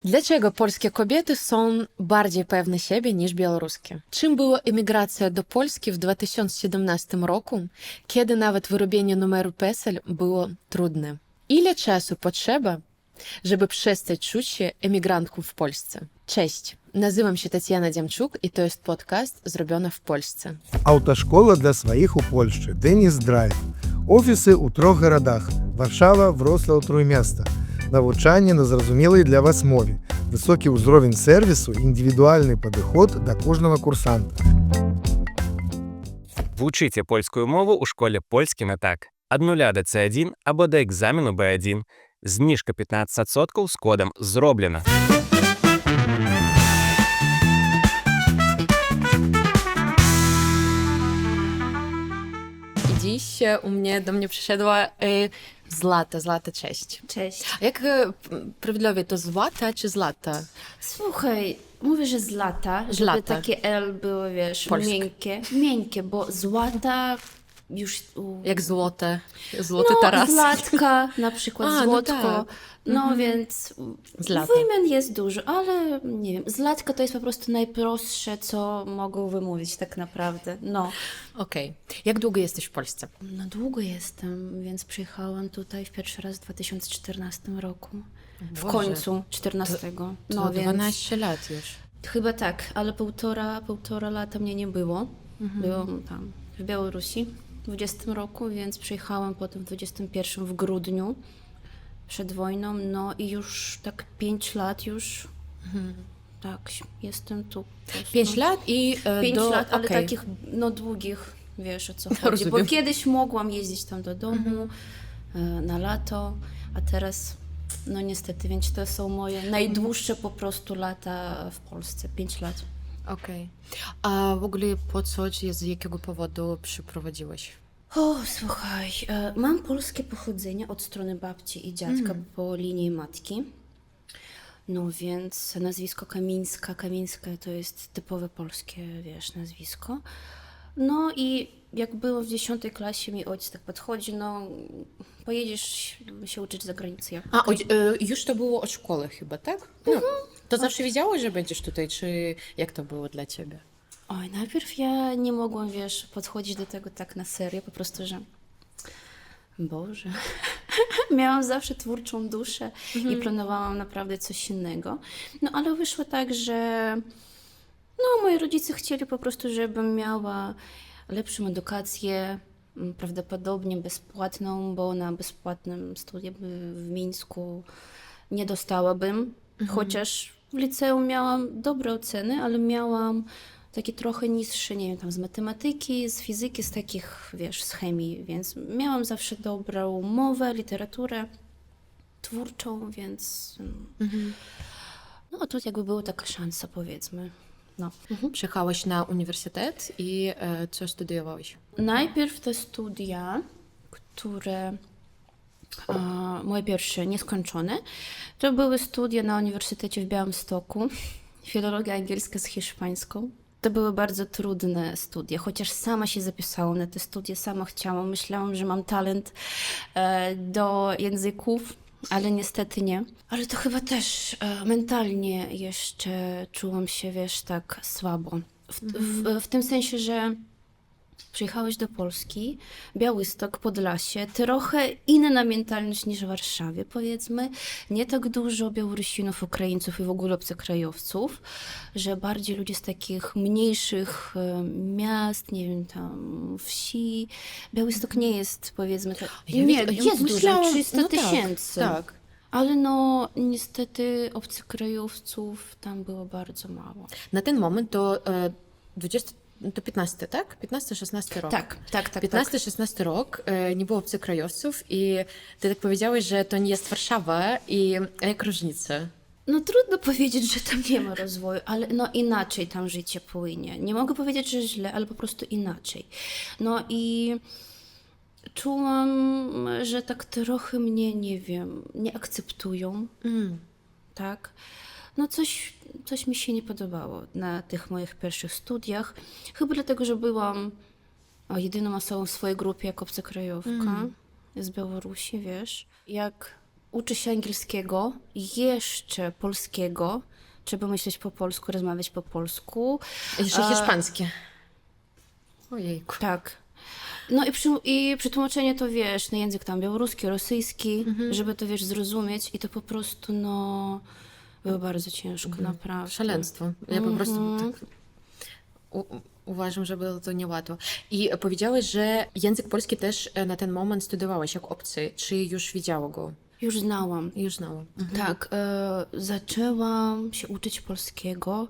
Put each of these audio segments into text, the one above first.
Dlaczego polskie kobiety są bardziej pewne siebie niż białoruskie? Czym była emigracja do Polski w 2017 roku, kiedy nawet wyrobienie numeru PESEL było trudne? Ile czasu potrzeba, żeby przestać czuć się emigrantką w Polsce? Cześć, nazywam się Tatiana Dziamczuk i to jest podcast zrobiony w Polsce. Autoszkoла для своїх у Польщі, Деніс Драйв. Офіси у 3 городах – Варшава, Вроцлав, Тrójmiasto. Навчання на зрозумілій для вас мові. Високий узровень сервісу, індивідуальний підхід до кожного курсанта. Вчите польську мову у школі «Польський на так». Від 0 до C1 або до екзамену B1. Знижка 15% з кодом «Зроблено». Dziś do mnie przyszedła Zlata. Zlata, cześć. Cześć. A jak prawidłowie to Złata czy Zlata? Słuchaj, mówię, że z lata, żeby Zlata. takie L było, wiesz, Polskie. miękkie. Miękkie, bo złata już... Jak złote. Złoty no, taras. zlatka, na przykład A, no złotko. tak. No więc Zlata. wymian jest dużo, ale nie wiem, zlatka to jest po prostu najprostsze, co mogą wymówić tak naprawdę. No. Okej. Jak długo jesteś w Polsce? No długo jestem, więc przyjechałam tutaj w pierwszy raz w 2014 roku. W Boże. końcu 14. To No więc 12 lat już. chyba tak, ale półtora lata mnie nie było. Byłam tam w Białorusi w 20 roku, więc przyjechałam potem w 21 w grudniu przed wojną, no i już tak 5 lat już, tak, jestem tu. po prostu. 5 lat i 5 do... lat, ale okej. takich no długich, wiesz o co chodzi, Rozumiem. bo kiedyś mogłam jeździć tam do domu na lato, a teraz no niestety, więc to są moje najdłuższe po prostu lata w Polsce, 5 lat. Okej. A w ogóle po co, czy z jakiego powodu przyprowadziłeś? O, słuchaj, mam polskie pochodzenie od strony babci i dziadka po linii matki. No więc nazwisko Kamińska. Kamińska to jest typowe polskie, wiesz, nazwisko. No i jak było w 10 klasie, mi ojciec tak podchodzi, no pojedziesz się uczyć za granicę. Ja, A, okej. już to było od szkoły chyba, tak? No. To zawsze wiedziałaś, że będziesz tutaj, czy jak to było dla ciebie? Oj, najpierw ja nie mogłam, wiesz, podchodzić do tego tak na serio, po prostu, że Boże, miałam zawsze twórczą duszę i planowałam naprawdę coś innego. No ale wyszło tak, że no, moi rodzice chcieli po prostu, żebym miała lepszą edukację, prawdopodobnie bezpłatną, bo na bezpłatnym studium w Mińsku nie dostałabym, chociaż w liceum miałam dobre oceny, ale miałam takie trochę niższe, nie wiem, tam z matematyki, z fizyki, z takich, wiesz, z chemii, więc miałam zawsze dobrą mowę, literaturę twórczą, więc no tu jakby była taka szansa, powiedzmy. No. Przyjechałaś na uniwersytet i co studiowałeś? Najpierw te studia, które moje pierwsze nieskończone, to były studia na Uniwersytecie w Białymstoku, filologia angielska z hiszpańską. To były bardzo trudne studia, chociaż sama się zapisałam na te studia, sama chciałam, myślałam, że mam talent do języków, ale niestety nie. Ale to chyba też mentalnie jeszcze czułam się, wiesz, tak słabo. W tym sensie, że przyjechałeś do Polski, Białystok, Podlasie, trochę inna mentalność niż w Warszawie, powiedzmy. Nie tak dużo Białorusinów, Ukraińców i w ogóle obcokrajowców, że bardziej ludzie z takich mniejszych miast, nie wiem, tam wsi. Białystok nie jest, powiedzmy, tak... Nie, jest duży, 300 tysięcy. Tak. Ale no, niestety obcokrajowców tam było bardzo mało. Na ten moment to 15, tak? 15-16 rok. Tak. 15-16 rok, nie było obcokrajowców i ty tak powiedziałeś, że to nie jest Warszawa i jak różnica? No trudno powiedzieć, że tam nie ma rozwoju, ale no inaczej tam życie płynie. Nie mogę powiedzieć, że źle, ale po prostu inaczej. No i czułam, że tak trochę mnie, nie wiem, nie akceptują, tak? No coś mi się nie podobało na tych moich pierwszych studiach. Chyba dlatego, że byłam jedyną osobą w swojej grupie jako obcokrajowka z Białorusi, wiesz. Jak uczy się angielskiego, jeszcze polskiego, trzeba myśleć po polsku, rozmawiać po polsku. Jeszcze hiszpańskie. Ojejku. Tak. No i przetłumaczenie to, wiesz, na język tam białoruski, rosyjski, żeby to, wiesz, zrozumieć i to po prostu, no, było bardzo ciężko, naprawdę. Szaleństwo. Ja po prostu tak uważam, że było to niełatwo. I powiedziałeś, że język polski też na ten moment studiowałeś jak obcy. Czy już widziało go? Już znałam. Już znałam. Tak, zaczęłam się uczyć polskiego,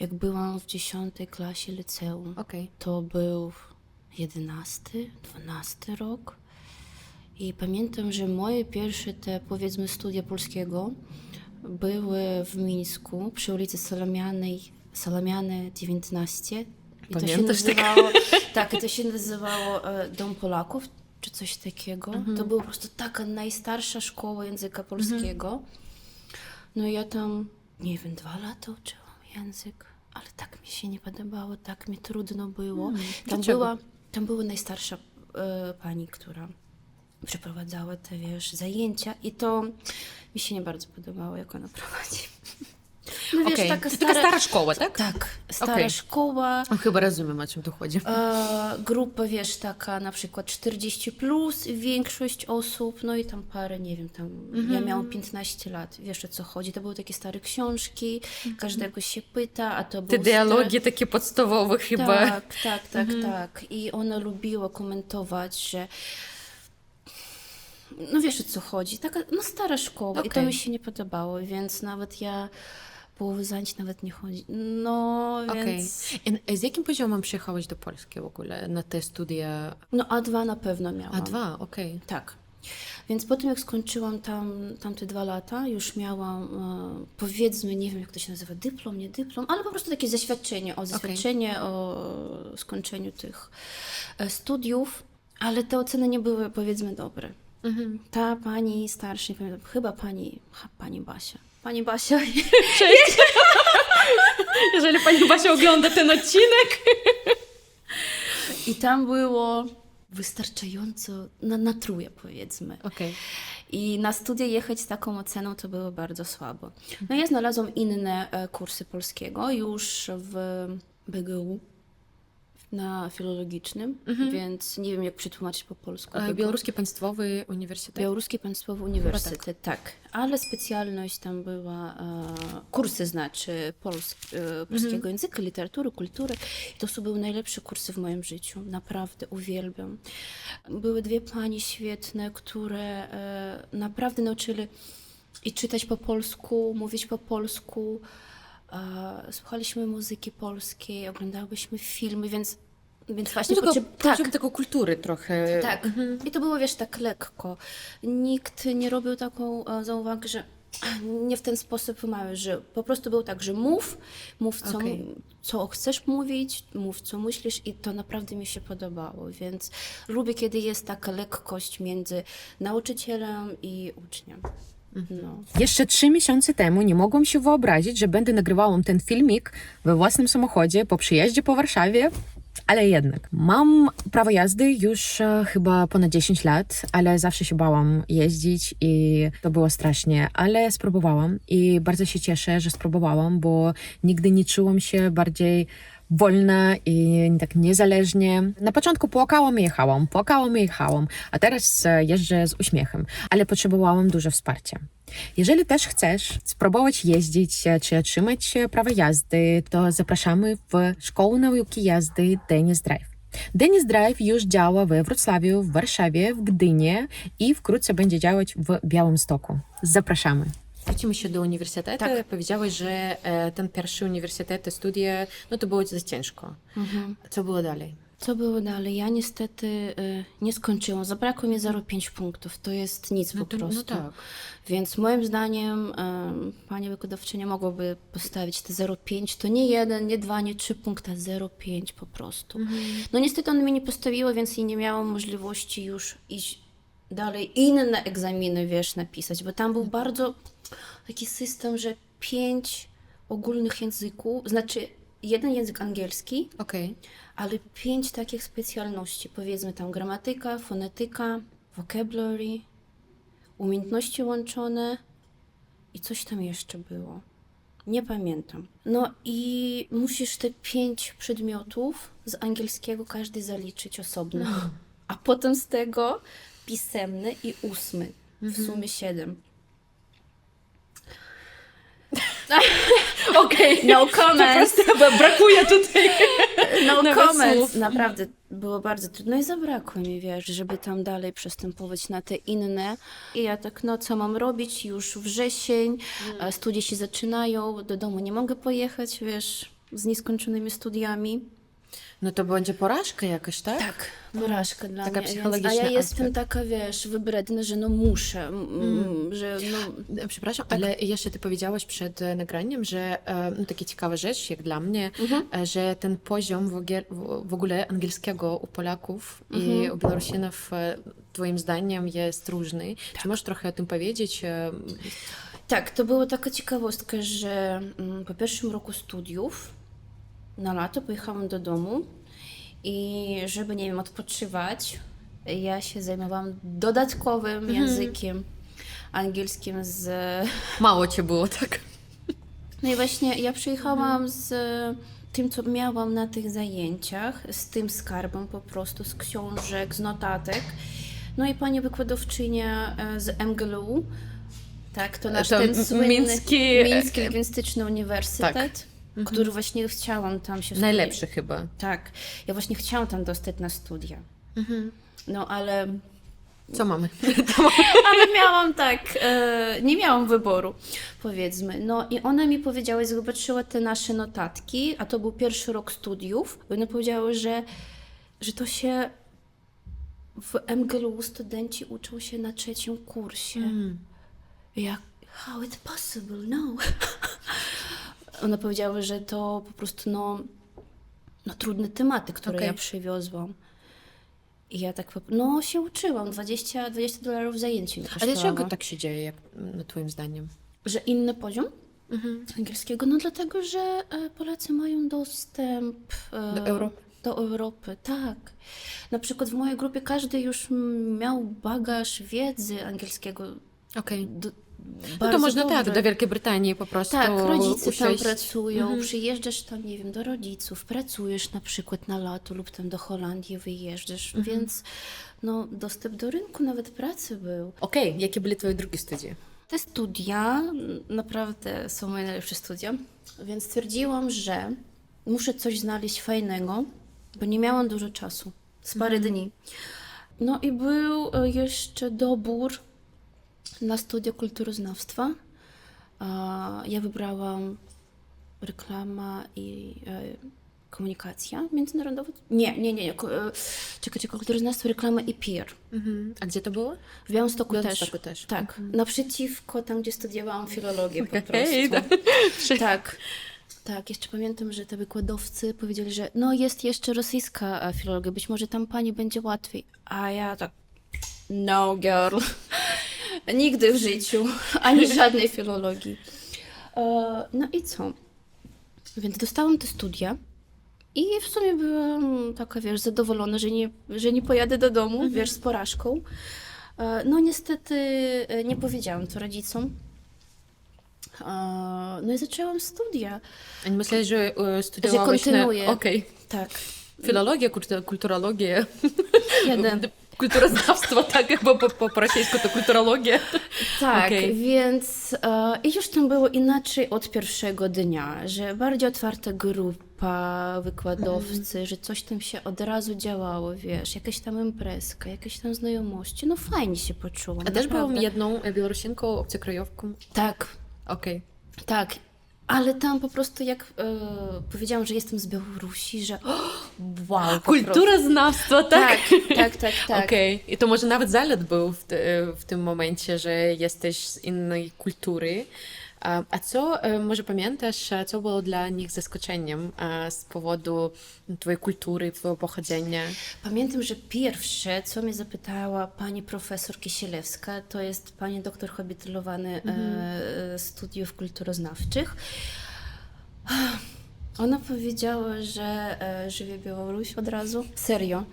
jak byłam w 10 klasie liceum. Okej. To był 12 rok. I pamiętam, że moje pierwsze te, powiedzmy, studia polskiego były w Mińsku przy ulicy Salamiany 19. I to się Pamiętasz tak? nazywało, tak, i to się nazywało Dom Polaków, czy coś takiego. To była po prostu taka najstarsza szkoła języka polskiego. No i ja tam, nie wiem, 2 lata uczyłam język, ale tak mi się nie podobało, tak mi trudno było. Tam była najstarsza pani, która przeprowadzała te, wiesz, zajęcia i to mi się nie bardzo podobało, jak ona prowadzi. No wiesz, Okej. taka To taka stara szkoła, tak? Tak, stara Okej. szkoła. Chyba rozumiem, o czym tu chodzi. Grupa, wiesz, taka na przykład 40 plus, większość osób, no i tam parę, nie wiem, tam ja miałam 15 lat, wiesz o co chodzi, to były takie stare książki, każdy jakoś się pyta, a to Te był dialogi takie podstawowe chyba. Tak. I ona lubiła komentować, że no wiesz o co chodzi, taka no stara szkoła i to Okej. mi się nie podobało, więc nawet ja połowy zajęć nawet nie chodzi. No, Okej. więc... I z jakim poziomem przyjechałaś do Polski w ogóle na te studia? No A2 na pewno miałam. A2, okej. Tak. Więc po tym, jak skończyłam tam te 2 lata, już miałam, powiedzmy, nie wiem jak to się nazywa, dyplom, nie dyplom, ale po prostu takie zaświadczenie o skończeniu tych studiów, ale te oceny nie były, powiedzmy, dobre. Ta pani starsza, nie pamiętam, chyba pani Basia. Pani Basia, Cześć! Jeżeli pani Basia ogląda ten odcinek. i tam było wystarczająco na trójkę, powiedzmy. Okej. I na studia jechać z taką oceną to było bardzo słabo. No ja znalazłam inne kursy polskiego już w BGU, na filologicznym, więc nie wiem jak przetłumaczyć po polsku. Białoruski Państwowy Uniwersytet. Białoruski Państwowy Uniwersytet, tak. Ale specjalność tam była, kursy znaczy polskiego języka, literatury, kultury. I to były najlepsze kursy w moim życiu. Naprawdę uwielbiam. Były 2 pani świetne, które naprawdę nauczyły i czytać po polsku, mówić po polsku. Słuchaliśmy muzyki polskiej, oglądałyśmy filmy, więc właśnie Poziom tego kultury trochę. tak. I to było, wiesz, tak lekko. Nikt nie robił taką zauwagę, że nie w ten sposób wymawiasz, że po prostu było tak, że mów co chcesz mówić, mów co myślisz i to naprawdę mi się podobało, więc lubię, kiedy jest taka lekkość między nauczycielem i uczniem. No. Jeszcze 3 miesiące temu nie mogłam się wyobrazić, że będę nagrywała ten filmik we własnym samochodzie po przyjeździe po Warszawie. Ale jednak, mam prawo jazdy już chyba ponad 10 lat, ale zawsze się bałam jeździć i to było strasznie, ale spróbowałam i bardzo się cieszę, że spróbowałam, bo nigdy nie czułam się bardziej wolna i tak niezależnie. Na początku płakałam i jechałam, a teraz jeżdżę z uśmiechem, ale potrzebowałam dużo wsparcia. Jeżeli też chcesz spróbować jeździć czy otrzymać prawo jazdy, to zapraszamy w Szkołę Nauki Jazdy Denis Drive. Denis Drive już działa we Wrocławiu, w Warszawie, w Gdyni i wkrótce będzie działać w Białymstoku. Zapraszamy. Wrócimy się do uniwersytetu. Tak. Powiedziałeś, że ten pierwszy uniwersytet, te studia, no to było dość ciężko. Co było dalej? Co było dalej? Ja niestety nie skończyłam. Zabrakło mi 0,5 punktów. To jest nic po prostu. No tak. Więc moim zdaniem pani wykładowczyni mogłaby postawić te 0,5. To nie 1, nie 2, nie 3 punkty, a 0,5 po prostu. No niestety ona mi nie postawiła, więc i nie miałam możliwości już iść dalej inne egzaminy, wiesz, napisać, bo tam był bardzo taki system, że 5 ogólnych języków, znaczy 1 język angielski, Okej. ale 5 takich specjalności, powiedzmy tam gramatyka, fonetyka, vocabulary, umiejętności łączone i coś tam jeszcze było. Nie pamiętam. No i musisz te 5 przedmiotów z angielskiego każdy zaliczyć osobno. A potem z tego pisemny i 8. W sumie 7. Okej, No comments. brakuje tutaj. No Nawet comments. słów. Naprawdę było bardzo trudno i zabrakło mi, wiesz, żeby tam dalej przystępować na te inne. I ja tak, no co mam robić? Już wrzesień, studia się zaczynają, do domu nie mogę pojechać, wiesz, z nieskończonymi studiami. No to będzie porażka jakaś, tak? Tak, porażka dla Taka mnie. psychologiczny A ja jestem aspekt. taka, wiesz, wybredna, że no muszę, że no... Przepraszam, ale jeszcze ty powiedziałaś przed nagraniem, że no, takie ciekawa rzecz, jak dla mnie, że ten poziom w ogóle angielskiego u Polaków i u Białorusinów twoim zdaniem jest różny. Czy możesz trochę o tym powiedzieć? Tak, to była taka ciekawostka, że po pierwszym roku studiów na lato pojechałam do domu i żeby, nie wiem, odpoczywać, ja się zajmowałam dodatkowym językiem angielskim z... Mało cię było, tak? No i właśnie ja przyjechałam z tym, co miałam na tych zajęciach, z tym skarbem po prostu, z książek, z notatek. No i pani wykładowczynia z MGLU, tak, to nasz To ten słynny Miński- Miński Lingwistyczny Uniwersytet, który właśnie chciałam tam się Najlepszy chyba. Tak, ja właśnie chciałam tam dostać na studia. No ale Co mamy? ale miałam tak, nie miałam wyboru, powiedzmy. No i ona mi powiedziała, zobaczyła te nasze notatki, a to był pierwszy rok studiów, i one powiedziały, że to się w MGLU studenci uczą się na 3. kursie. Jak, how it possible, no. Ona powiedziała, że to po prostu no trudne tematy, które ja przywiozłam. I ja tak, no się uczyłam, $20 zajęcie mi A kosztowało. dlaczego tak się dzieje, jak, no, twoim zdaniem? Że inny poziom angielskiego? No dlatego, że Polacy mają dostęp Do Europy. Do Europy, tak. Na przykład w mojej grupie każdy już miał bagaż wiedzy angielskiego. Okej. No Bardzo to można dobry. tak, do Wielkiej Brytanii po prostu Tak, rodzice tam usiąść. pracują, przyjeżdżasz tam, nie wiem, do rodziców, pracujesz na przykład na lato lub tam do Holandii wyjeżdżasz, więc no dostęp do rynku nawet pracy był. Okej, jakie były twoje drugie studia? Te studia naprawdę są moje najlepsze studia, więc stwierdziłam, że muszę coś znaleźć fajnego, bo nie miałam dużo czasu, z parę dni. No i był jeszcze dobór na studia kulturoznawstwa. Ja wybrałam reklama i komunikacja międzynarodowa. Nie. Czekajcie, kulturoznawstwo, reklama i PR. A gdzie to było? W Białymstoku W też. Białymstoku też. Tak, naprzeciwko tam, gdzie studiowałam filologię po Okej, prostu. Tak. Tak, jeszcze pamiętam, że te wykładowcy powiedzieli, że no jest jeszcze rosyjska filologia, być może tam pani będzie łatwiej. A ja tak, no girl, nigdy w życiu, ani żadnej filologii. No i co? Więc dostałam te studia i w sumie byłam taka, wiesz, zadowolona, że nie pojadę do domu, wiesz, z porażką. No niestety nie powiedziałam to rodzicom. No i zaczęłam studia. A nie myślałeś, że studiowałaś kontynuuję. Okej. Tak, Filologię, kulturologię, jeden. kulturoznawstwo, tak, bo po rosyjsku to kulturologia. Tak, Okej. więc i już tam było inaczej od pierwszego dnia, że bardziej otwarta grupa, wykładowcy, że coś tam się od razu działało, wiesz, jakaś tam imprezka, jakieś tam znajomości, no fajnie się poczułam. A też byłam naprawdę. jedną Białorusinką, obcokrajowką. Tak, Okej. tak. Ale tam po prostu jak powiedziałam, że jestem z Białorusi, że wow, po prostu. Kulturoznawstwo, tak? Tak. Okej. I to może nawet zalet był w tym momencie, że jesteś z innej kultury. A co, może pamiętasz, co było dla nich zaskoczeniem z powodu twojej kultury, twojego pochodzenia? Pamiętam, że pierwsze, co mnie zapytała pani profesor Kisielewska, to jest pani doktor habilitowany studiów kulturoznawczych. Ona powiedziała, że żyje Białoruś od razu. Serio.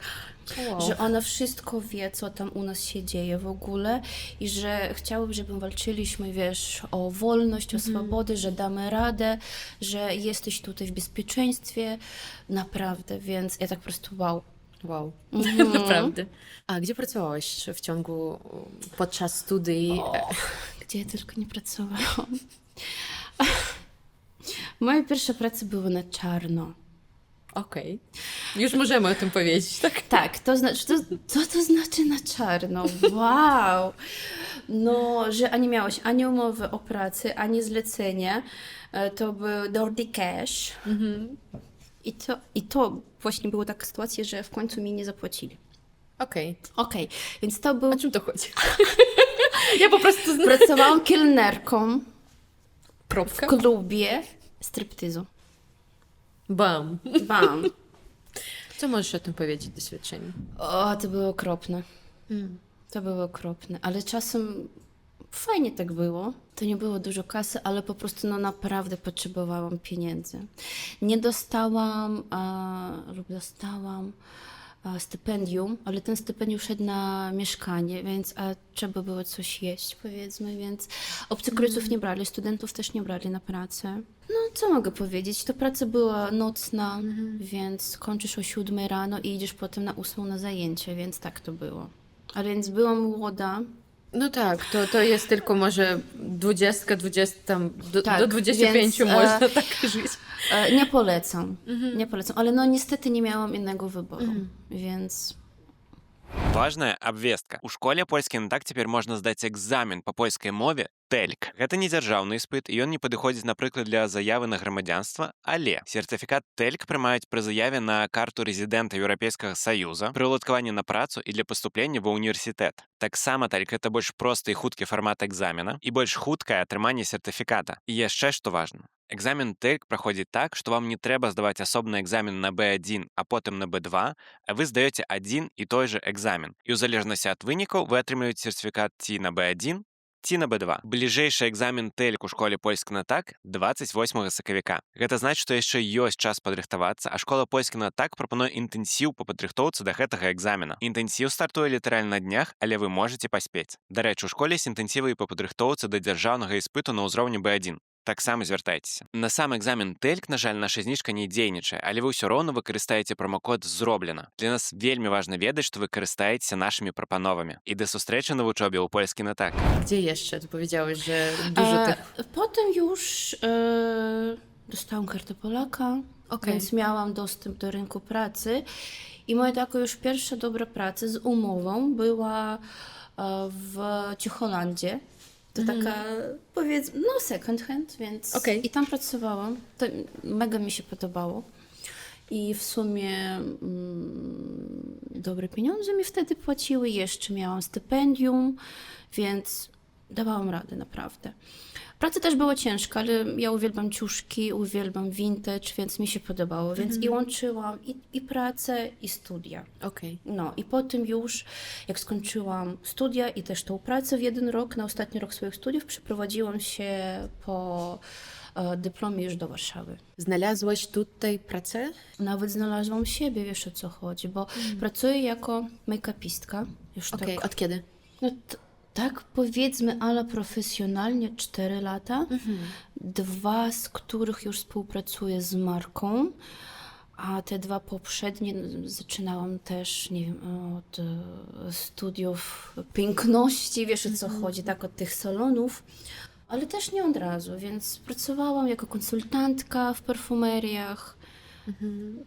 Że ona wszystko wie, co tam u nas się dzieje w ogóle i że chciałaby, żeby walczyliśmy, wiesz, o wolność, o swobodę, że damy radę, że jesteś tutaj w bezpieczeństwie. Naprawdę, więc ja tak po prostu wow. Wow, naprawdę. A gdzie pracowałaś podczas studiów? Gdzie ja tylko nie pracowałam. Moja pierwsza praca była na czarno. Okej. Już możemy o tym powiedzieć, tak? Tak, to znaczy, co to znaczy na czarno? Wow! No, że ani miałaś ani umowę o pracy, ani zlecenie. To był dirty cash. I to właśnie była taka sytuacja, że w końcu mi nie zapłacili. Okej. Okej, więc to był... O czym to chodzi? Ja po prostu Pracowałam kelnerką w Kropka? klubie striptyzu. Bam. Bam! Co możesz o tym powiedzieć, doświadczeniu? O, to było okropne. To było okropne, ale czasem fajnie tak było. To nie było dużo kasy, ale po prostu no naprawdę potrzebowałam pieniędzy. Nie dostałam lub dostałam stypendium, ale ten stypendium szedł na mieszkanie, więc trzeba było coś jeść, powiedzmy, więc obcokrajowców nie brali, studentów też nie brali na pracę. No, co mogę powiedzieć? To praca była nocna, więc kończysz o 7 rano i idziesz potem na 8 na zajęcie, więc tak to było. A więc byłam młoda. No tak, to jest tylko może 20 tam Tak, do 25 więc, można tak żyć. Nie polecam, nie polecam, ale no niestety nie miałam innego wyboru, więc... Важная абвестка. У школе польскі на так цяпер можна здаць экзамен па польскай мове TELK. Гэта не дзяржаўны іспыт, і ён не падыходзіць, напрыклад, для заявы на грамадзянства, але сертыфікат TELK прымаюць пры заяве на карту рэзідэнта Еўрапейскага Саюза, пры ўладкаванні на працу і для паступлення ва ўніверсітэт. Таксама TELK — гэта больш просты і хуткі фармат экзамена і больш хуткае атрыманне сертыфіката. І яшчэ што важна. Экзамен TELK праходзіць так, што вам не трэба здаваць асобны экзамен на B1, а потым на B2, а вы здаёце адзін і той жа экзамен. І ў залежнасці ад вынікаў вы атрымліваеце сертыфікат ці на B1, ці на B2. Бліжэйшы экзамен TELK у школе польскі на так 28 сакавіка. Гэта значыць, што яшчэ ёсць час падрыхтавацца, а школа польскі на так прапануе інтэнсіў па падрыхтоўцы да гэтага экзамена. Інтэнсіў стартуе літаральна на днях, але вы можаце паспець. Дарэчы, у школе ёсць інтэнсівы і па падрыхтоўцы да дзяржаўнага іспыту на ўзроўні B1. Таксама звяртайцеся. На сам экзамен TELK, на жаль, наша зніжка не дзейнічае, але вы ўсё роўна выкарыстаеце промакод «Зроблена». Для нас вельмі важна ведаць, што вы карыстаецеся нашымі прапановамі. І да сустрэчы на вучобе ў польскі на так. Gdzie jeszcze? Ty powiedziałeś, że dużo tych... Potem już dostałam kartę Polaka, więc miałam dostęp do rynku pracy i moja taka już pierwsza dobra praca z umową była w Ciucholandzie. To taka, powiedzmy, no second hand, więc i tam pracowałam. To mega mi się podobało. I w sumie dobre pieniądze mi wtedy płaciły. Jeszcze miałam stypendium, więc dawałam radę naprawdę. Praca też była ciężka, ale ja uwielbiam ciuszki, uwielbiam vintage, więc mi się podobało. Więc i łączyłam i pracę, i studia. No i potem już, jak skończyłam studia i też tą pracę w 1 rok, na ostatni rok swoich studiów, przeprowadziłam się po dyplomie już do Warszawy. Znalazłaś tutaj pracę? Nawet znalazłam siebie, wiesz o co chodzi, bo pracuję jako make-upistka. Już tak. Od kiedy? No, tak powiedzmy, ale profesjonalnie 4 lata, 2 z których już współpracuję z marką, a te 2 poprzednie zaczynałam też, nie wiem, od studiów piękności, wiesz o co chodzi, tak, od tych salonów, ale też nie od razu, więc pracowałam jako konsultantka w perfumeriach,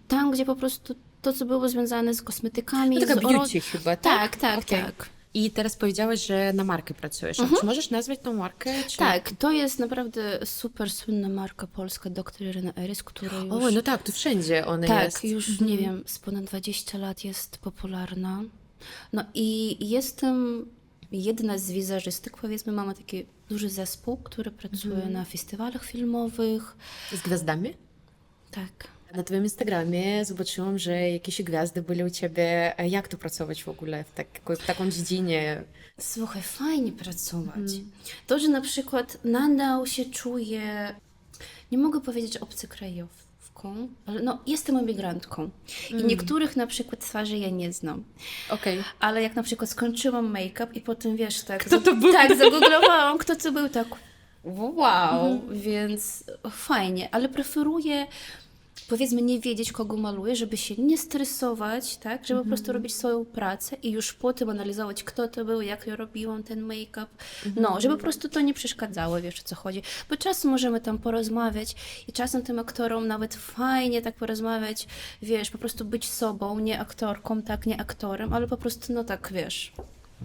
tam gdzie po prostu to, co było związane z kosmetykami. To taka beauty chyba, tak? Tak. I teraz powiedziałaś, że na markę pracujesz. Czy możesz nazwać tą markę? Czy... Tak, to jest naprawdę super słynna marka polska Dr. Irena Eris, która już... O, no tak, tu wszędzie ona jest. Tak, już nie wiem, z ponad 20 lat jest popularna. No i jestem jedna z wizerzystek, powiedzmy, mamy taki duży zespół, który pracuje na festiwalach filmowych. Z gwiazdami? Tak. Na twoim Instagramie zobaczyłam, że jakieś gwiazdy były u ciebie. Jak to pracować w ogóle w taką dziedzinie? Słuchaj, fajnie pracować. To, że na przykład nadal się czuję, nie mogę powiedzieć, że obcokrajowka, Polką, ale no, jestem emigrantką. I niektórych na przykład twarzy ja nie znam. Okej. Ale jak na przykład skończyłam make-up i potem, wiesz, tak... Kto to był? Tak, загooglowałam, kto to był, tak wow, więc fajnie, ale preferuję, powiedzmy, nie wiedzieć, kogo maluję, żeby się nie stresować, tak, żeby po prostu robić swoją pracę i już potem analizować, kto to był, jak ja robiłam ten make-up, no, żeby po prostu to nie przeszkadzało, wiesz, o co chodzi, bo czasem możemy tam porozmawiać i czasem tym aktorom nawet fajnie tak porozmawiać, wiesz, po prostu być sobą, nie aktorką, tak, nie aktorem, ale po prostu, no tak, wiesz,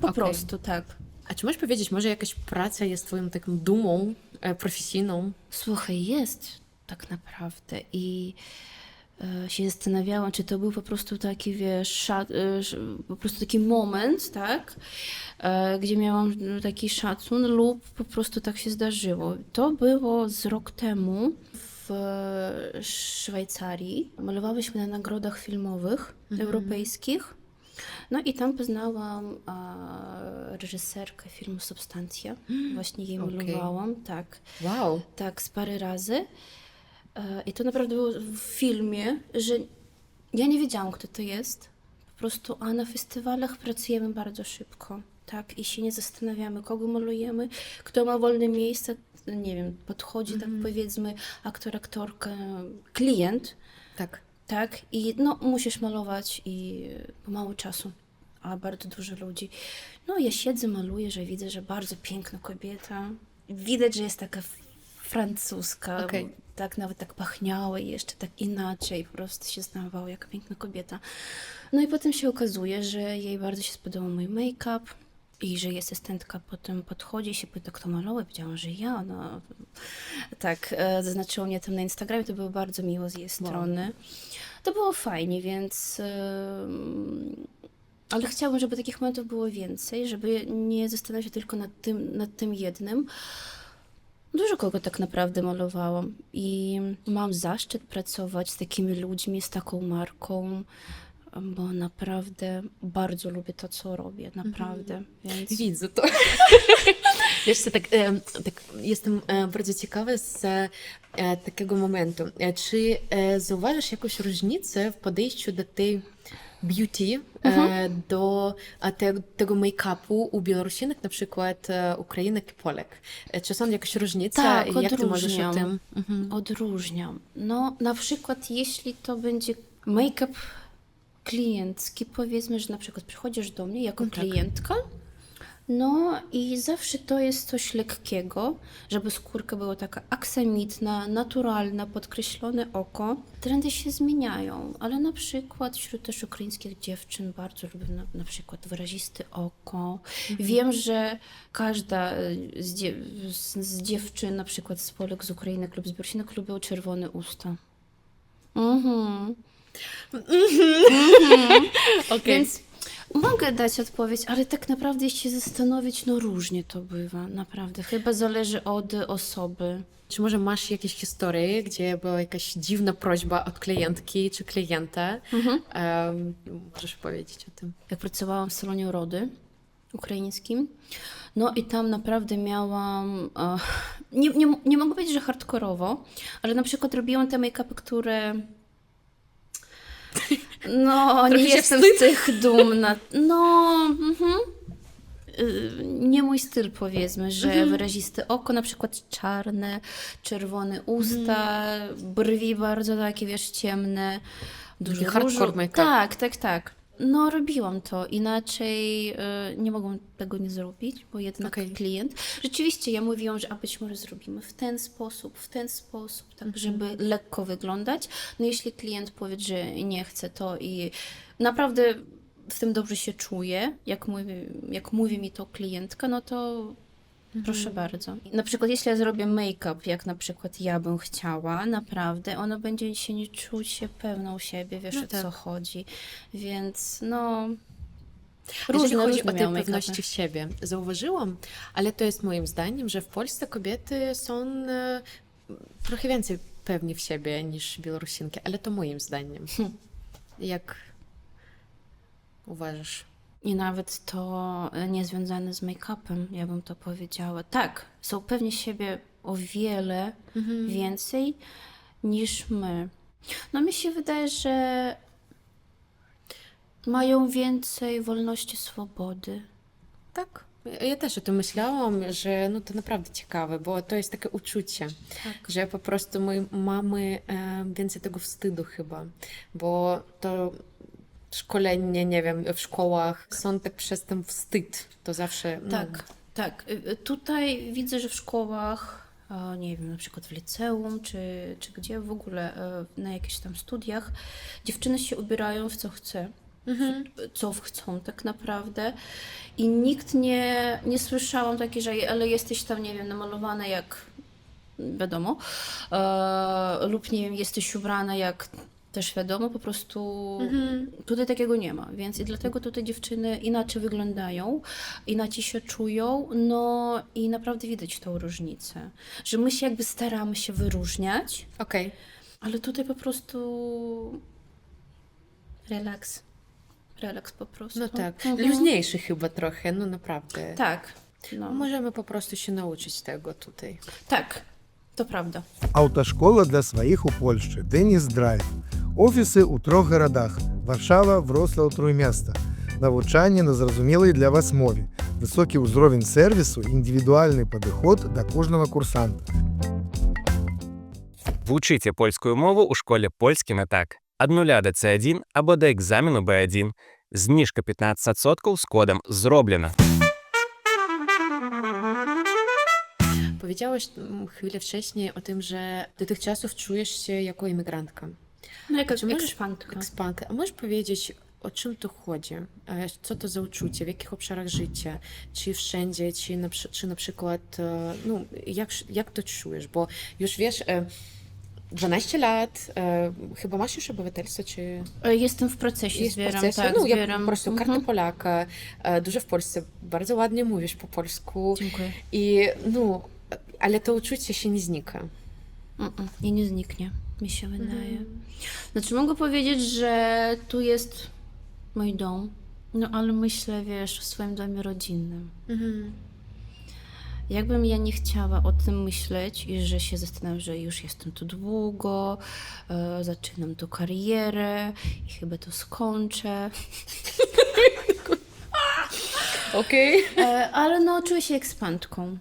po Okej. prostu, tak. A czy możesz powiedzieć, może jakaś praca jest twoją taką dumą profesijną? Słuchaj, jest tak naprawdę i się zastanawiałam, czy to był po prostu taki, wiesz, po prostu taki moment, tak, gdzie miałam taki szacun lub po prostu tak się zdarzyło. To było z rok temu w Szwajcarii. Malowałyśmy na nagrodach filmowych europejskich. No i tam poznałam reżyserkę filmu Substancja. Właśnie jej Okej. malowałam, tak. Wow. Tak, z parę razy. I to naprawdę było w filmie, że ja nie wiedziałam, kto to jest. Po prostu, a na festiwalach pracujemy bardzo szybko, tak? I się nie zastanawiamy, kogo malujemy, kto ma wolne miejsce, nie wiem, podchodzi, tak powiedzmy, aktor, aktorka, klient, Tak. tak? I no, musisz malować i mało czasu, a bardzo dużo ludzi. No, ja siedzę, maluję, że widzę, że bardzo piękna kobieta. Widać, że jest taka francuska, Okej. tak nawet tak pachniała i jeszcze tak inaczej, po prostu się znawała, jaka piękna kobieta. No i potem się okazuje, że jej bardzo się spodobał mój make-up i że jej asystentka potem podchodzi i się pyta, kto malował. Ja powiedziałam, że ja, no tak, zaznaczyło mnie tam na Instagramie, to było bardzo miło z jej strony. To było fajnie, więc... ale chciałabym, żeby takich momentów było więcej, żeby nie zastanawiać się tylko nad tym jednym. Dużo kogo tak naprawdę malowałam i mam zaszczyt pracować z takimi ludźmi, z taką marką, bo naprawdę bardzo lubię to, co robię, naprawdę. Więc... Widzę to. Wiesz co, tak jestem bardzo ciekawa z takiego momentu. Czy zauważysz jakąś różnicę w podejściu do tej beauty, do tego make-upu u Białorusinek, na przykład Ukrainek i Polek? Czy są jakieś różnice? Tak, I jak ty możesz o odróżniam. tym? Odróżniam. No, na przykład jeśli to będzie make-up kliencki, powiedzmy, że na przykład przychodzisz do mnie jako klientka, no i zawsze to jest coś lekkiego, żeby skórka była taka aksamitna, naturalna, podkreślone oko. Trendy się zmieniają, ale na przykład wśród też ukraińskich dziewczyn bardzo lubię na przykład wyraziste oko. Wiem, że każda z dziewczyn, na przykład z Polek, z Ukrainek lub z Białorusinek lubią czerwone usta. Więc mogę dać odpowiedź, ale tak naprawdę jeśli się zastanowić, no różnie to bywa, naprawdę. Chyba zależy od osoby. Czy może masz jakieś historie, gdzie była jakaś dziwna prośba od klientki czy klienta? Możesz powiedzieć o tym. Jak pracowałam w salonie urody ukraińskim, no i tam naprawdę miałam, nie mogę powiedzieć, że hardkorowo, ale na przykład robiłam te make-upy, które... No, nie się jestem z tych dumna. No, nie mój styl, powiedzmy, że wyraziste oko, na przykład czarne, czerwone usta, brwi bardzo takie, wiesz, ciemne. Dużo hardcore różu. make-up. Tak. No, robiłam to. Inaczej nie mogłam tego nie zrobić, bo jednak klient. Rzeczywiście ja mówiłam, że a być może zrobimy w ten sposób, tak, żeby lekko wyglądać. No jeśli klient powie, że nie chce to i naprawdę w tym dobrze się czuję, jak mówi mi to klientka, no to proszę bardzo. Na przykład jeśli ja zrobię make-up, jak na przykład ja bym chciała, naprawdę, ono będzie się nie czuć się pewną siebie, wiesz o co chodzi. Więc no... Jeżeli chodzi o tej miałam pewności w siebie, zauważyłam, ale to jest moim zdaniem, że w Polsce kobiety są trochę więcej pewni w siebie niż Białorusinki, ale to moim zdaniem. Jak uważasz? I nawet to nie związane z make-upem, ja bym to powiedziała. Tak, są pewni siebie o wiele więcej niż my. No mi się wydaje, że mają więcej wolności, swobody. Tak. Ja też o tym myślałam, że no to naprawdę ciekawe, bo to jest takie uczucie, że po prostu my mamy więcej tego wstydu chyba, bo to szkolenie, nie wiem, w szkołach są tak przez ten wstyd, to zawsze... No, Tak, tak. Tutaj widzę, że w szkołach, nie wiem, na przykład w liceum, czy gdzie w ogóle, na jakichś tam studiach, dziewczyny się ubierają w co chce. Co chcą tak naprawdę i nikt nie słyszałam takiej, że ale jesteś tam, nie wiem, namalowana jak wiadomo, lub nie wiem, jesteś ubrana jak też wiadomo, po prostu tutaj takiego nie ma, więc i dlatego tutaj dziewczyny inaczej wyglądają, inaczej się czują, no i naprawdę widać tą różnicę, że my się jakby staramy się wyróżniać, Okej. ale tutaj po prostu relaks. Relaks po prostu. No tak, Mhm. luźniejszy chyba trochę, no naprawdę. Tak. No. Możemy po prostu się nauczyć tego tutaj. Tak, to prawda. Autoszкола для своїх у Польщі Деніс Драйв. Офіси у 3 городах – Варшава, Вроцлав, Тrójmiasto. Навчання на зрозумілій для вас мові. Високий узровень сервісу, індивідуальний підхід до кожного курсанта. Вчите польську мову у школі «Польський не так». Від 0 до C1 або до екзамену B1. Знижка 15% з кодом «Зроблено». Powiedziałaś chwilę wcześniej o tym, że dotychczasów czujesz się jako imigrantka. No jaka Czy możesz- ekspantka. Ekspantka. A możesz powiedzieć, o czym tu chodzi? Co to za uczucie? W jakich obszarach życia? Czy wszędzie? Czy na przykład, no, jak to czujesz? Bo już wiesz, 12 lat, chyba masz już obywatelstwo, czy Jestem w procesie, jest w zbieram, procesie? tak, No, ja zbieram. po prostu kartę Polaka, dużo w Polsce, bardzo ładnie mówisz po polsku. Dziękuję. I no, ale to uczucie się nie znika. I nie zniknie, mi się wydaje. Znaczy mogę powiedzieć, że tu jest mój dom, no ale myślę, wiesz, o swoim domie rodzinnym. Jakbym ja nie chciała o tym myśleć i że się zastanawiam, że już jestem tu długo, zaczynam tu karierę i chyba to skończę. Okej. Ale no, czuję się ekspantką,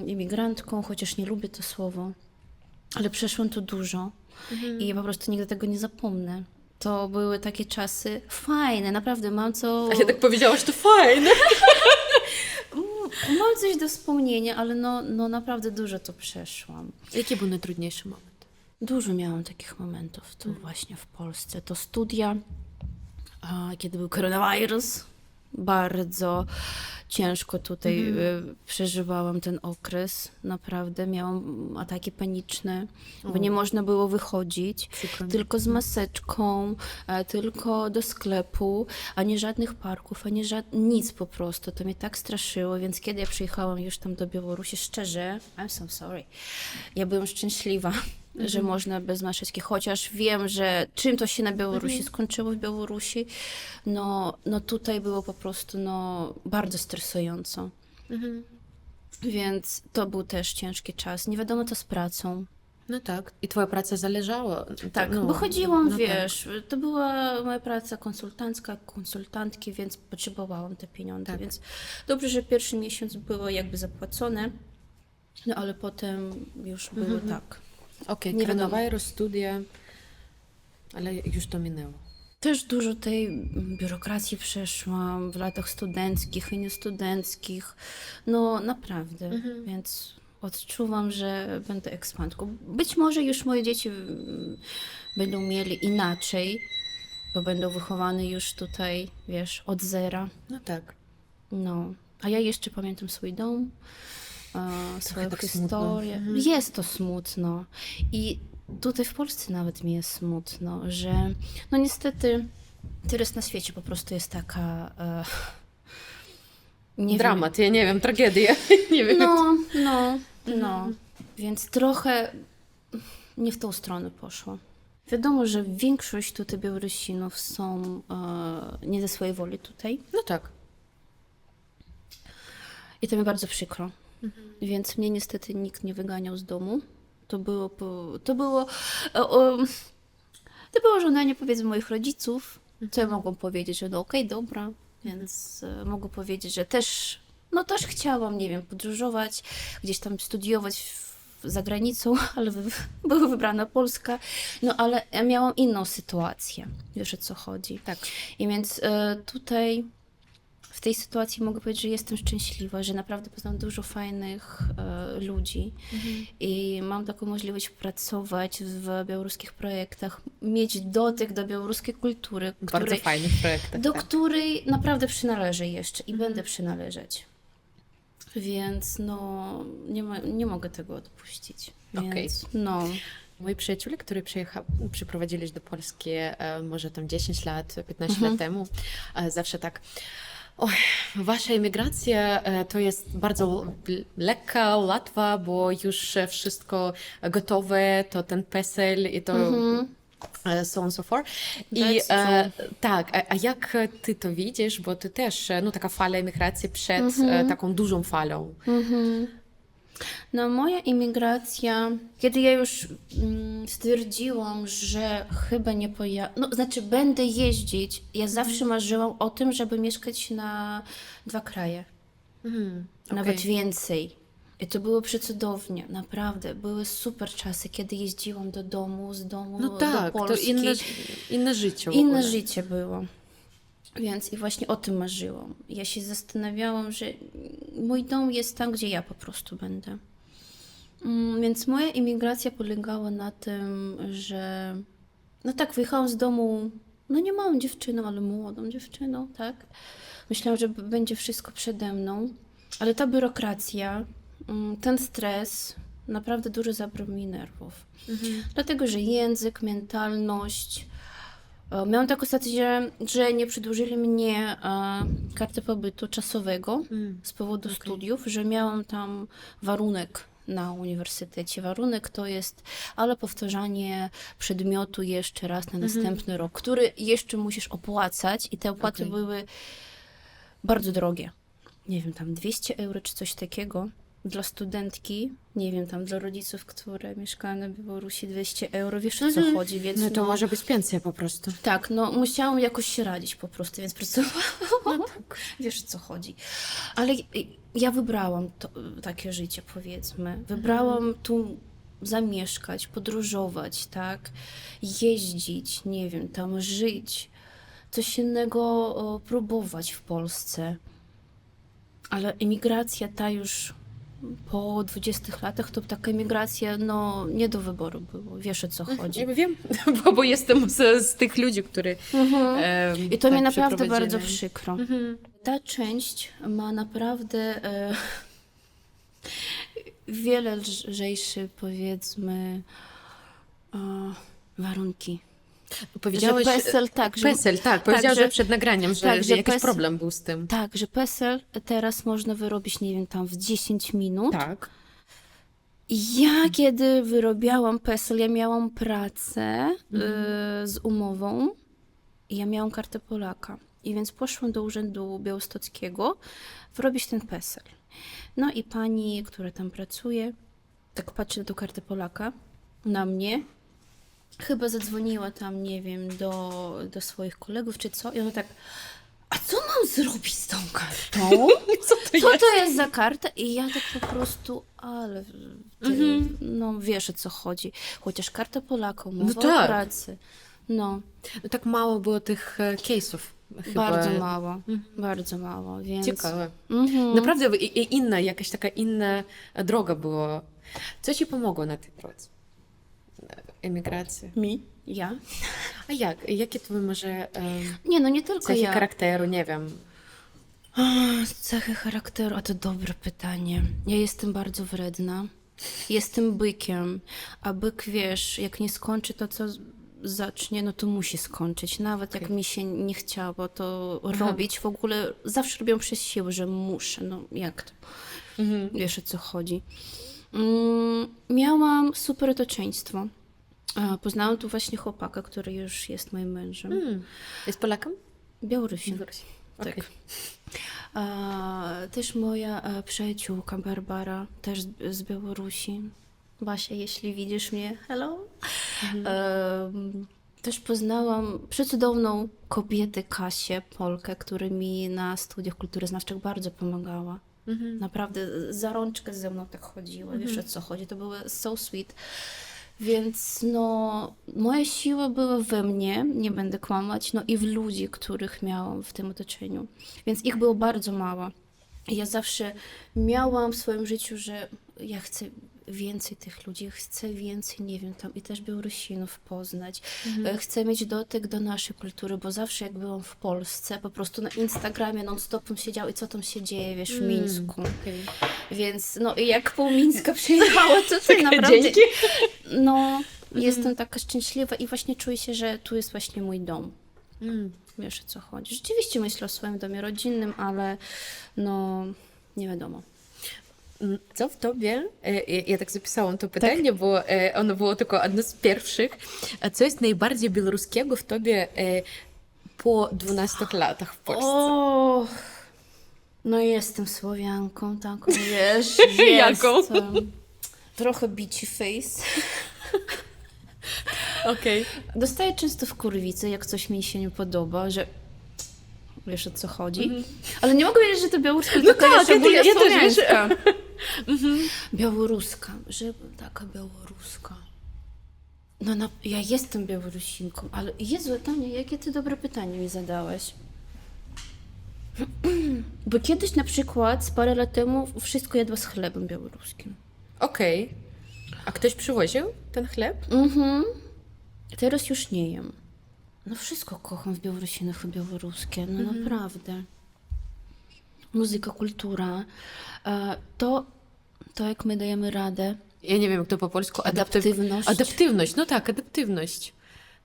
imigrantką, chociaż nie lubię to słowo, ale przeszłam tu dużo i ja po prostu nigdy tego nie zapomnę. To były takie czasy fajne, naprawdę mam co... Ale tak powiedziałaś, to fajne. Mam coś do wspomnienia, ale no naprawdę dużo to przeszłam. Jaki był najtrudniejszy moment? Dużo miałam takich momentów tu właśnie w Polsce. To studia, kiedy był koronawirus, bardzo ciężko tutaj przeżywałam ten okres. Naprawdę miałam ataki paniczne, bo nie można było wychodzić, Przykro mi. tylko z maseczką, tylko do sklepu, ani żadnych parków, ani nic po prostu. To mnie tak straszyło, więc kiedy ja przyjechałam już tam do Białorusi, szczerze, I'm so sorry, ja byłam szczęśliwa, że można bez maseczki, chociaż wiem, że czym to się na Białorusi skończyło w Białorusi, no tutaj było po prostu bardzo stresująco. Więc to był też ciężki czas. Nie wiadomo co z pracą. No tak. I twoja praca zależała. Tak, no, bo chodziłam, no wiesz, to była moja praca konsultancka, konsultantki, więc potrzebowałam te pieniądze, Tak. więc dobrze, że pierwszy miesiąc było jakby zapłacone, no ale potem już było tak. Okej, Nie wiadomo. koronawirus, studia, ale już to minęło. Też dużo tej biurokracji przeszłam w latach studenckich i niestudenckich. No naprawdę, więc odczuwam, że będę ekspantką. Być może już moje dzieci będą mieli inaczej, bo będą wychowane już tutaj, wiesz, od zera. No tak. No, a ja jeszcze pamiętam swój dom, swoją tak historię. Jest to smutno. I tutaj w Polsce nawet mi jest smutno, że no niestety teraz na świecie po prostu jest taka nie Dramat, ja nie wiem, tragedia. nie wiem. wiem. No. Więc trochę nie w tą stronę poszło. Wiadomo, że większość tutaj Białorusinów są nie ze swojej woli tutaj. No tak. I to mi bardzo przykro. Więc mnie niestety nikt nie wyganiał z domu. To było żądanie, powiedzmy, moich rodziców, co ja mogłam powiedzieć, że no okej, dobra, więc mogę powiedzieć, że też, no też chciałam, nie wiem, podróżować, gdzieś tam studiować za granicą, ale była wybrana Polska, no ale ja miałam inną sytuację, wiesz o co chodzi. Tak. I więc tutaj w tej sytuacji mogę powiedzieć, że jestem szczęśliwa, że naprawdę poznałam dużo fajnych ludzi i mam taką możliwość pracować w białoruskich projektach, mieć dotyk do białoruskiej kultury, Bardzo fajnych projektach. do tak. której naprawdę przynależę jeszcze i będę przynależeć. Więc no, nie mogę tego odpuścić. Okej. Więc, no. Moi przyjaciele, którzy przyprowadzili do Polski może tam 10 lat, 15 lat temu, zawsze tak: oj, wasza emigracja to jest bardzo lekka, łatwa, bo już wszystko gotowe, to ten PESEL i to so on and so forth. I That's true. tak, a jak ty to widzisz, bo ty też, no taka fala emigracji przed taką dużą falą. No, moja imigracja, kiedy ja już stwierdziłam, że chyba nie pojadę, no znaczy będę jeździć, ja zawsze marzyłam o tym, żeby mieszkać na 2 kraje, nawet okej. więcej. I to było przecudownie, naprawdę. Były super czasy, kiedy jeździłam do domu, z domu No do tak, to Polski. inne życie w Inne ogóle. życie było. Więc i właśnie o tym marzyłam. Ja się zastanawiałam, że mój dom jest tam, gdzie ja po prostu będę. Więc moja imigracja polegała na tym, że no tak, wyjechałam z domu, no nie małą dziewczyną, ale młodą dziewczyną, tak? Myślałam, że będzie wszystko przede mną, ale ta biurokracja, ten stres naprawdę dużo zabrał mi nerwów. Dlatego, że język, mentalność. Miałam taką sytuację, że nie przedłużyli mnie karty pobytu czasowego z powodu studiów, że miałam tam warunek na uniwersytecie. Warunek to jest ale powtarzanie przedmiotu jeszcze raz na następny rok, który jeszcze musisz opłacać i te opłaty Okej. były bardzo drogie. Nie wiem, tam 200 euro czy coś takiego. Dla studentki, nie wiem, tam dla rodziców, które mieszkają na Białorusi, 200 euro, wiesz o co chodzi, więc No to może być pensja po prostu. tak, no musiałam jakoś się radzić po prostu, więc pracowałam. Wiesz o co chodzi. Ale ja wybrałam takie życie, powiedzmy. Wybrałam tu zamieszkać, podróżować, tak? Jeździć, nie wiem, tam żyć. Coś innego próbować w Polsce. Ale emigracja ta już po 20 latach, to taka emigracja, no nie do wyboru było. Wiesz o co chodzi. Ja wiem, bo jestem z tych ludzi, którzy I to tak mnie naprawdę przeprowadzili. bardzo przykro. Ta część ma naprawdę wiele lżejsze, powiedzmy, warunki. Powiedziałeś, że PESEL, tak, że- PESEL, tak, powiedziałeś, że- że przed nagraniem, że, tak, że że jakiś PESEL problem był z tym. Tak, że PESEL teraz można wyrobić, nie wiem, tam w 10 minut. Tak. Ja kiedy wyrobiałam PESEL, ja miałam pracę z umową i ja miałam kartę Polaka. I więc poszłam do urzędu białostockiego wyrobić ten PESEL. No i pani, która tam pracuje, tak patrzy na tą kartę Polaka, na mnie. Chyba zadzwoniła tam, nie wiem, do swoich kolegów czy co. I ona tak, a co mam zrobić z tą kartą? Co to jest za karta? I ja tak po prostu, ale ty, no wiesz o co chodzi. Chociaż karta Polaka, umowa o tak. pracy. No, No tak mało było tych case'ów. Chyba. bardzo mało, więc... Ciekawe. Naprawdę inna, jakaś taka inna droga była. Co ci pomogło na tej drodze? Emigracji. Mi? Ja? A jak? Jakie to może Nie, no nie tylko cechy ja. charakteru, nie wiem. Cechy charakteru, a to dobre pytanie. Ja jestem bardzo wredna. Jestem bykiem, a byk, wiesz, jak nie skończy to, co zacznie, no to musi skończyć. Nawet jak mi się nie chciało to robić, w ogóle zawsze robię przez siłę, że muszę. No jak to? Wiesz o co chodzi. Miałam super otocznictwo. Poznałam tu właśnie chłopaka, który już jest moim mężem. Jest Polakiem? Białorusin. Tak. Okej. Też moja przyjaciółka Barbara, też z Białorusi. Basia, jeśli widzisz mnie, hello. Też poznałam przecudowną kobietę Kasię, Polkę, która mi na studiach kulturoznawczych bardzo pomagała. Naprawdę za rączkę ze mną tak chodziła, wiesz o co chodzi, to było so sweet. Więc no, moja siła była we mnie, nie będę kłamać, no i w ludzi, których miałam w tym otoczeniu. Więc ich było bardzo mało. I ja zawsze miałam w swoim życiu, że ja chcę więcej tych ludzi, chcę więcej, nie wiem, tam i też Białorusinów poznać. Chcę mieć dotyk do naszej kultury, bo zawsze jak byłam w Polsce, po prostu na Instagramie non-stopem siedział i co tam się dzieje, wiesz, w Mińsku. Więc no i jak pół Mińska przyjechała, to ty naprawdę... Dzięki. No, jestem taka szczęśliwa i właśnie czuję się, że tu jest właśnie mój dom. Wiesz, o co chodzi. Rzeczywiście myślę o swoim domie rodzinnym, ale no, nie wiadomo. Co w tobie, ja tak zapisałam to pytanie, bo ono było tylko jedno z pierwszych, a co jest najbardziej białoruskiego w tobie po 12 latach w Polsce? O, no jestem Słowianką, taką, wiesz, Jaką? jestem. Trochę bitchy face. Okej. Dostaję często w kurwicy, jak coś mi się nie podoba, że wiesz o co chodzi. Ale nie mogę wiedzieć, że to białoruska, tylko tak, wiesz, ogólnie ja też, wiesz. słowiańska. Białoruska, że taka białoruska. No, ja jestem Białorusinką, ale Jezu, Tania, jakie ty dobre pytanie mi zadałeś. Bo kiedyś na przykład, parę lat temu, wszystko jadła z chlebem białoruskim. Okej. A ktoś przywoził ten chleb? Teraz już nie jem. No wszystko kocham w Białorusinach i białoruskie, no naprawdę. Muzyka, kultura, to jak my dajemy radę. Ja nie wiem, jak to po polsku. Adaptywność. Adaptywność, no tak, adaptywność.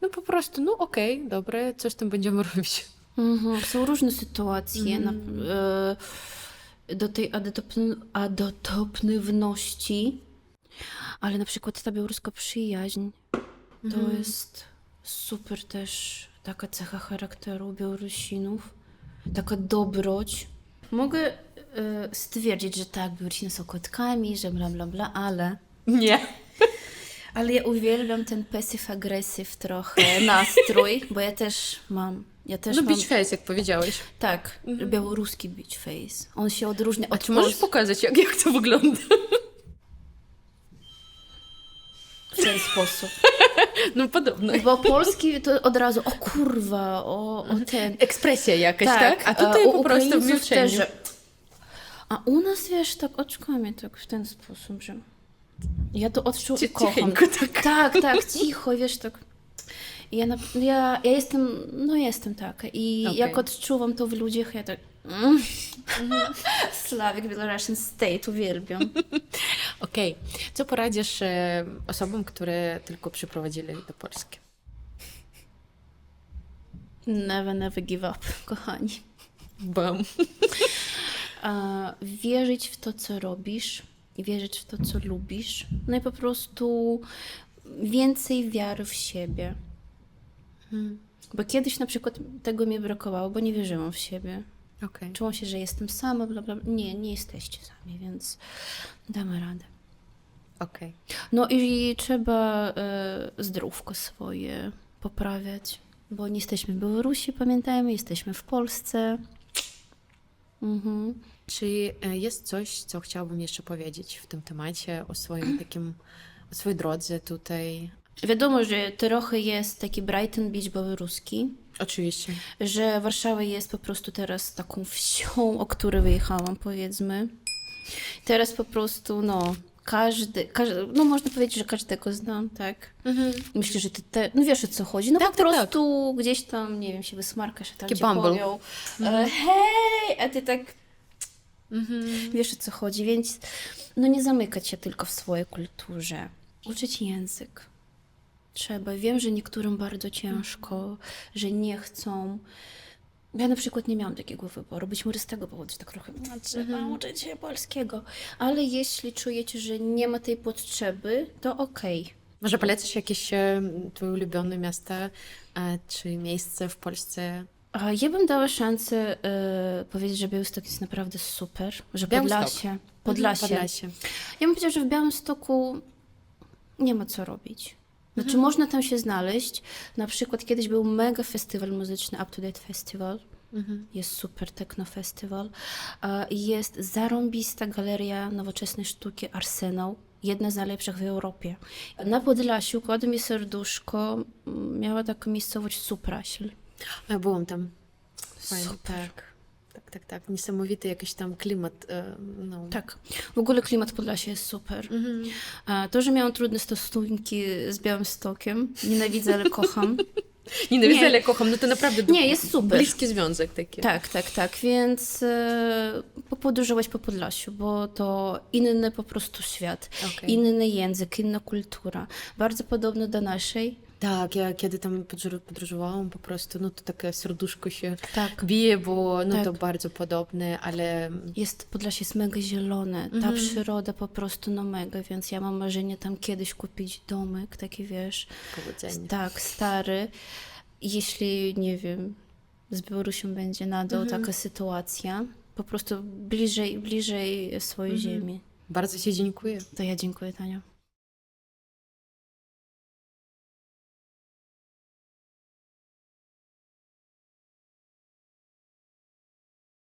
No po prostu, no okej, dobre, coś tam będziemy robić. Są różne sytuacje do tej adaptywności, ale na przykład ta białoruska przyjaźń to jest super też taka cecha charakteru Białorusinów, taka dobroć. Mogę stwierdzić, że tak, Białorusini są kotkami, że bla bla bla, Nie. ale ja uwielbiam ten passive-aggressive trochę nastrój, bo ja też mam. No beach face, jak powiedziałeś. Tak, białoruski beach face. On się odróżnia A od czy możesz pokazać, jak to wygląda? w ten sposób. No podobno. Bo polski to od razu, o kurwa, o ten. Ekspresja jakaś, tak? A tutaj u po prostu w Ukraińców milczeniu. też, że... A u nas, wiesz, tak oczkami, tak w ten sposób, że ja to odczuł i kocham. Cicheńko, tak. Tak, cicho, wiesz, tak. I ja jestem taka. I Okej. jak odczuwam to w ludziach, ja tak... Slavic Belarusian State, uwielbiam. Okej. Co poradzisz osobom, które tylko przyprowadzili do Polski? Never give up, kochani. Bam. Wierzyć w to, co robisz, i wierzyć w to, co lubisz. No i po prostu więcej wiary w siebie. Bo kiedyś na przykład tego mi brakowało, bo nie wierzyłam w siebie. Okej. Czułam się, że jestem sama, bla, bla. Nie jesteście sami, więc damy radę. Okej. No i trzeba zdrówko swoje poprawiać, bo nie jesteśmy w Białorusi, pamiętajmy, jesteśmy w Polsce. Czy jest coś, co chciałabym jeszcze powiedzieć w tym temacie, o swoim takim, o swojej drodze tutaj? Wiadomo, że trochę jest taki Brighton Beach białoruski, Oczywiście. że Warszawa jest po prostu teraz taką wsią, o której wyjechałam, powiedzmy. Teraz po prostu, no, no można powiedzieć, że każdego znam, tak? Myślę, że ty no wiesz o co chodzi, no Tak, po tak, prostu gdzieś tam, nie wiem, się wysmarkasz, a tam Taki cię bumble. powią, hej, a ty tak, wiesz o co chodzi, więc no nie zamykać się tylko w swojej kulturze, uczyć język. Trzeba. Wiem, że niektórym bardzo ciężko, że nie chcą. Ja na przykład nie miałam takiego wyboru. Być może z tego powodu, że tak trochę trzeba uczyć się polskiego. Ale jeśli czujecie, że nie ma tej potrzeby, to okej. Może polecasz jakieś twoje ulubione miasta, czy miejsce w Polsce? A ja bym dała szansę powiedzieć, że Białystok jest naprawdę super, że Białystok. Podlasie. Ja bym powiedziała, że w Białymstoku nie ma co robić. Znaczy można tam się znaleźć. Na przykład kiedyś był mega festiwal muzyczny, Up to Date Festival. Jest super techno festiwal. Jest zarąbista galeria nowoczesnej sztuki Arsenał. Jedna z najlepszych w Europie. Na Podlasiu, kładł mi serduszko, miała taką miejscowość Supraśl. Ja byłam tam. Fajnie, Super. tak. Niesamowity jakiś tam klimat. No. Tak, w ogóle klimat Podlasia jest super. To, że miałam trudne stosunki z Białymstokiem, nienawidzę, ale kocham. Nienawidzę, Nie. ale kocham. No to naprawdę Nie, jest super. bliski związek taki. Tak, więc podróżować po Podlasiu, bo to inny po prostu świat, Okej. inny język, inna kultura, bardzo podobny do naszej. Tak, ja kiedy tam podróżowałam po prostu, no to takie serduszko się Tak. bije, bo no Tak. to bardzo podobne, ale Podlasie jest mega zielone, ta przyroda po prostu no mega, więc ja mam marzenie tam kiedyś kupić domek, taki wiesz, powodzenie. tak, stary. Jeśli, nie wiem, z Białorusią będzie nadal taka sytuacja, po prostu bliżej swojej ziemi. Bardzo Ci dziękuję. To ja dziękuję, Tania.